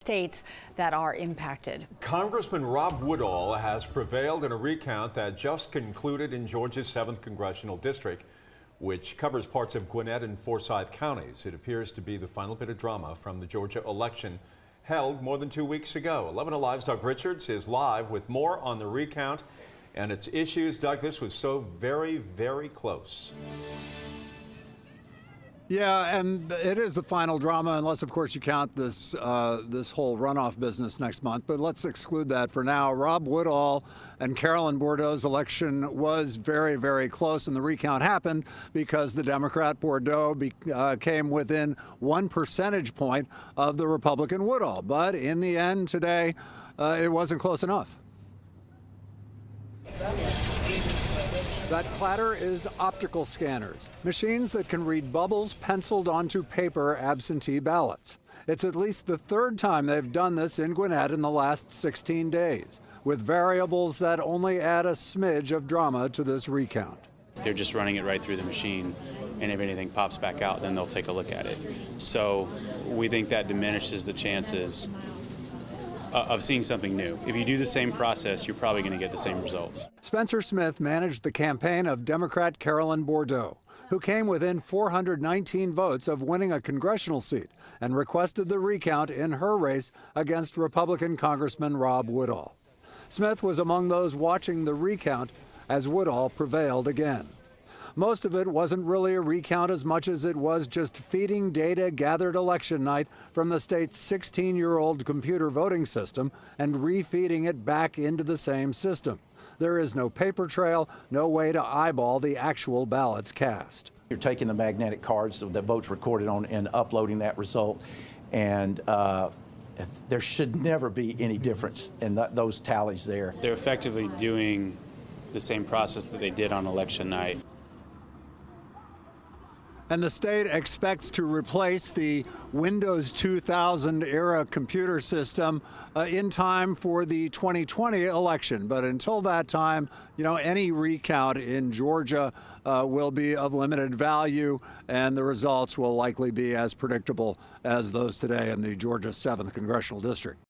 states that are impacted. Congressman Rob Woodall has prevailed in a recount that just concluded in Georgia's 7th Congressional District, which covers parts of Gwinnett and Forsyth counties. It appears to be the final bit of drama from the Georgia election held more than 2 weeks ago. 11 Alive's Doug Richards is live with more on the recount and its issues. Doug, this was so very, very close. Yeah, and it is the final drama, unless, of course, you count this this whole runoff business next month. But let's exclude that for now. Rob Woodall and Carolyn Bourdeaux's election was very, very close, and the recount happened because the Democrat Bourdeaux came within 1 percentage point of the Republican Woodall. But in the end today, it wasn't close enough. That clatter is optical scanners, machines that can read bubbles penciled onto paper absentee ballots. It's at least the third time they've done this in Gwinnett in the last 16 days, with variables that only add a smidge of drama to this recount. They're just running it right through the machine, and if anything pops back out, then they'll take a look at it. So we think that diminishes the chances of seeing something new. If you do the same process, you're probably going to get the same results. Spencer Smith managed the campaign of Democrat Carolyn Bourdeaux, who came within 419 votes of winning a congressional seat and requested the recount in her race against Republican Congressman Rob Woodall. Smith was among those watching the recount as Woodall prevailed again. Most of it wasn't really a recount as much as it was just feeding data gathered election night from the state's 16-year-old computer voting system and refeeding it back into the same system. There is no paper trail, no way to eyeball the actual ballots cast. You're taking the magnetic cards that votes recorded on and uploading that result, and there should never be any difference in those tallies there. They're effectively doing the same process that they did on election night. And the state expects to replace the Windows 2000 era computer system in time for the 2020 election. But until that time, any recount in Georgia will be of limited value, and the results will likely be as predictable as those today in the Georgia 7th Congressional District.